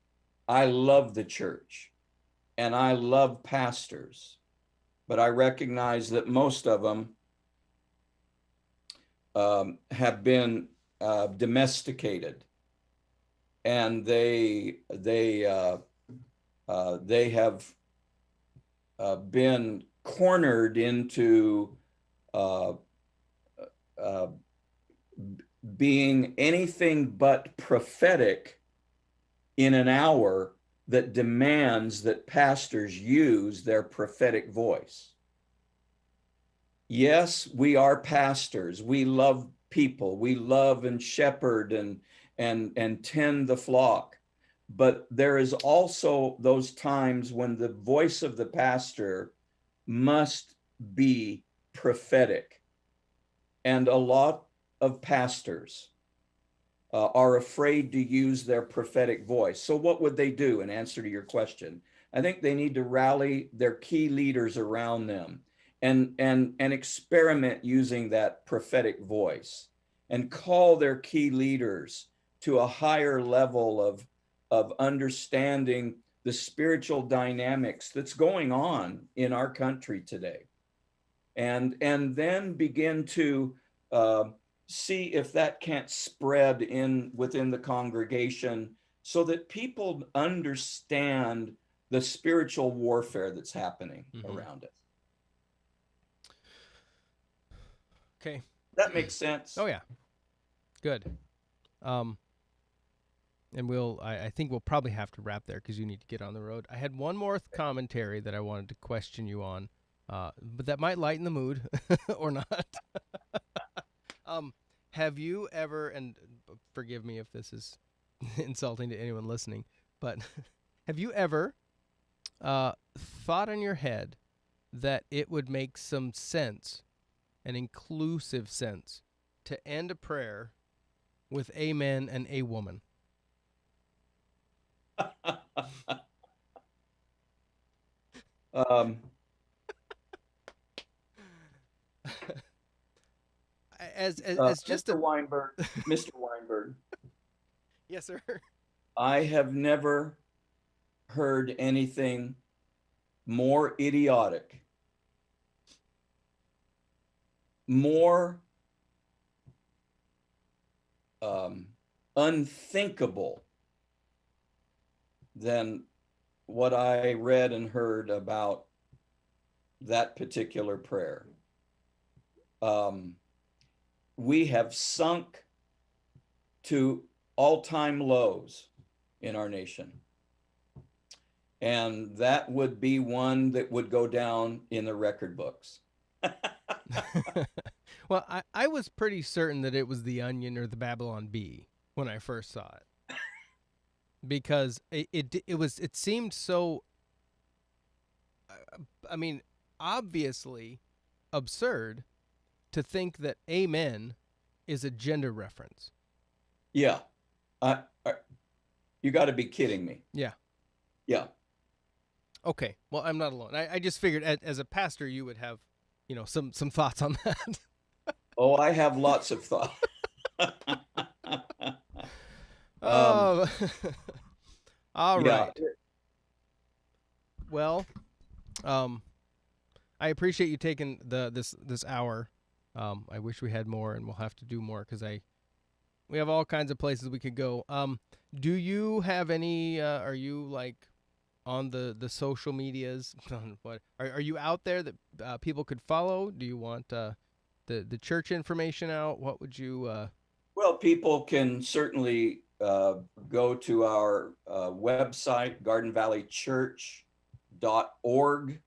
I love the church and I love pastors, but I recognize that most of them have been domesticated, and they have been cornered into being anything but prophetic in an hour that demands that pastors use their prophetic voice. Yes, we are pastors. We love people. We love and shepherd and tend the flock. But there is also those times when the voice of the pastor must be prophetic. And a lot of pastors are afraid to use their prophetic voice. So what would they do in answer to your question? I think they need to rally their key leaders around them and experiment using that prophetic voice and call their key leaders to a higher level of understanding the spiritual dynamics that's going on in our country today. And then begin to see if that can't spread within the congregation so that people understand the spiritual warfare that's happening around it. Okay. That makes sense. Oh yeah. Good. And I think we'll probably have to wrap there because you need to get on the road. I had one more commentary that I wanted to question you on, but that might lighten the mood or not. Have you ever, and forgive me if this is insulting to anyone listening, but have you ever thought in your head that it would make some sense, an inclusive sense, to end a prayer with amen and a woman? As just Mr. Weinberg, Mr. Weinberg, Yes, sir. I have never heard anything more idiotic, more unthinkable than what I read and heard about that particular prayer. We have sunk to all-time lows in our nation. And that would be one that would go down in the record books. Well, I was pretty certain that it was the Onion or the Babylon Bee when I first saw it, because it seemed so, I mean, obviously absurd to think that amen is a gender reference. Yeah. You got to be kidding me. Yeah. Yeah. Okay. Well, I'm not alone. I just figured as a pastor, you would have, some thoughts on that. Oh, I have lots of thought. Oh, all Yeah. right. Well, I appreciate you taking this hour. I wish we had more, and we'll have to do more because we have all kinds of places we could go. Do you have any? Are you like on the social medias? What are you out there that people could follow? Do you want the church information out? What would you? Well, people can certainly go to our website, gardenvalleychurch.org.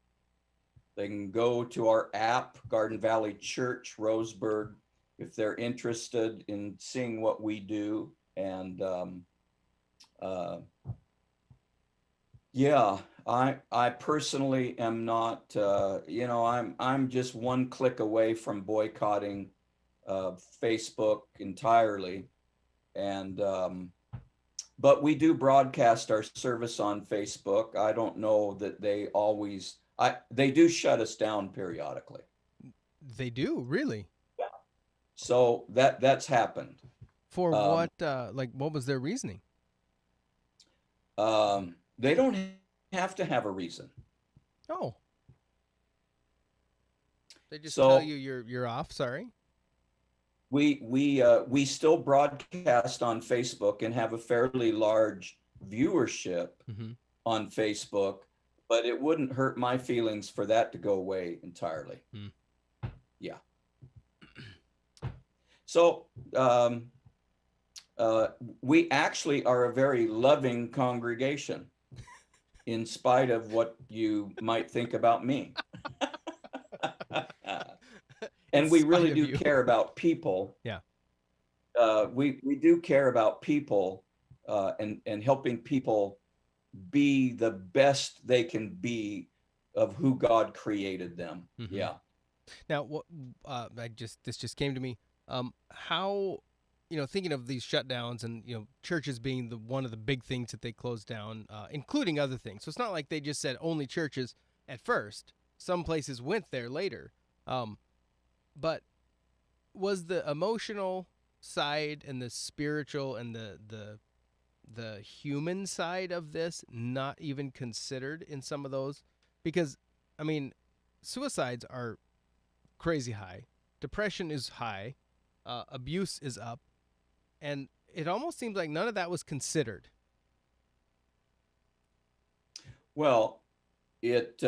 They can go to our app, Garden Valley Church, Roseburg, if they're interested in seeing what we do. And yeah, I personally am not, I'm just one click away from boycotting Facebook entirely. And but we do broadcast our service on Facebook. I don't know that they always, they do shut us down periodically. They do, really? Yeah. So that's happened. For what? Like, what was their reasoning? They don't have to have a reason. Oh, they just So tell you you're off. Sorry. we still broadcast on Facebook and have a fairly large viewership Mm-hmm. on Facebook, but it wouldn't hurt my feelings for that to go away entirely. Mm. Yeah. So we actually are a very loving congregation, in spite of what you might think about me. And we really do care about people. Yeah. We do care about people and helping people be the best they can be of who God created them. Mm-hmm. Yeah. Now, what this just came to me. How, thinking of these shutdowns and churches being one of the big things that they closed down, including other things. So it's not like they just said only churches at first. Some places went there later. But was the emotional side and the spiritual and the human side of this not even considered in some of those? Because, I mean, suicides are crazy high. Depression is high. Abuse is up. And it almost seems like none of that was considered. Well, it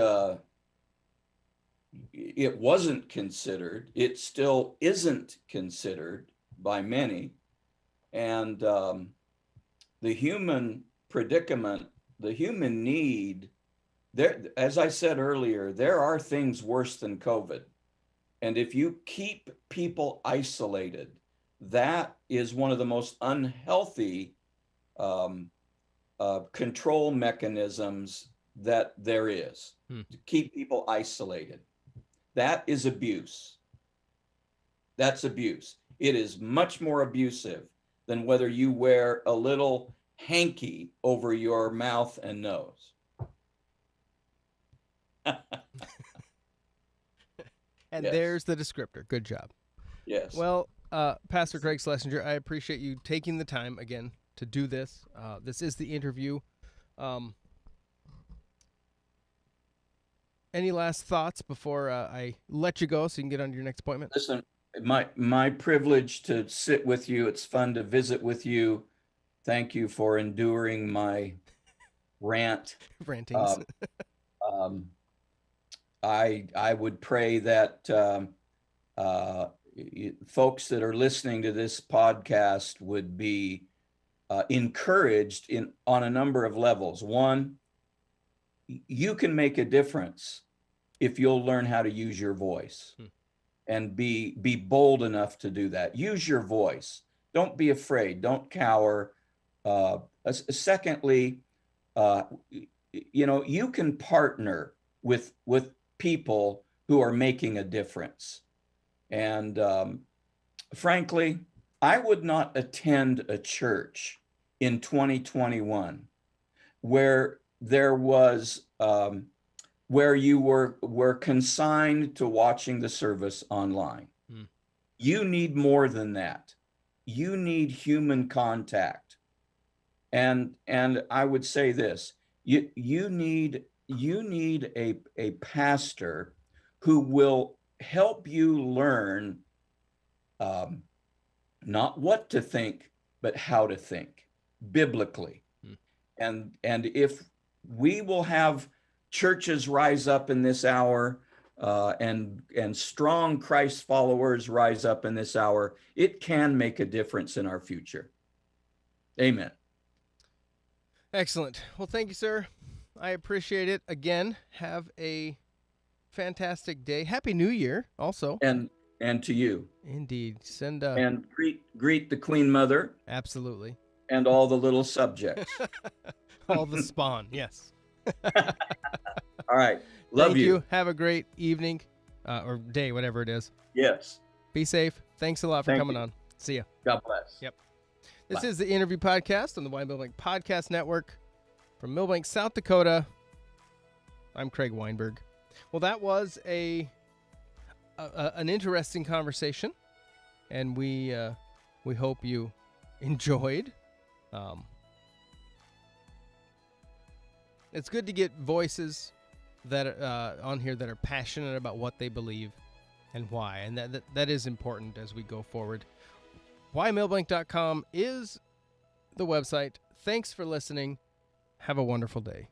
wasn't considered. It still isn't considered by many. And the human predicament, the human need, there, as I said earlier, there are things worse than COVID. And if you keep people isolated, that is one of the most unhealthy control mechanisms that there is, to keep people isolated. That is abuse. That's abuse. It is much more abusive than whether you wear a little hanky over your mouth and nose. And Yes. there's the descriptor. Good job. Yes. Well, Pastor Craig Schlesinger, I appreciate you taking the time again to do this. This is the interview. Any last thoughts before I let you go so you can get on to your next appointment? Listen, my privilege to sit with you. It's fun to visit with you. Thank you for enduring my rant. Rantings. I would pray that folks that are listening to this podcast would be encouraged on a number of levels. One, you can make a difference if you'll learn how to use your voice and be bold enough to do that. Use your voice. Don't be afraid. Don't cower. Secondly, you can partner with people who are making a difference. And frankly, I would not attend a church in 2021 where there was where you were consigned to watching the service online. Hmm. You need more than that. You need human contact. And I would say this, you need a pastor who will help you learn um, not what to think, but how to think biblically. Hmm. And if we will have churches rise up in this hour, and strong Christ followers rise up in this hour, it can make a difference in our future. Amen. Excellent. Well, thank you, sir. I appreciate it. Again, have a fantastic day. Happy New Year, also. And to you. Indeed. Send And greet the Queen Mother absolutely. and all the little subjects. All the spawn, yes. All right. Love Thank you. Have a great evening or day, whatever it is. Yes. Be safe. Thanks a lot for Thank coming you. on. See ya. God bless. Yep. This Bye. is the Interview Podcast on the Wine Millbank Podcast Network from Millbank, South Dakota. I'm Craig Weinberg. Well, that was an interesting conversation, and we hope you enjoyed. It's good to get voices that on here that are passionate about what they believe and why, and that is important as we go forward. WhyMillbank.com is the website. Thanks for listening. Have a wonderful day.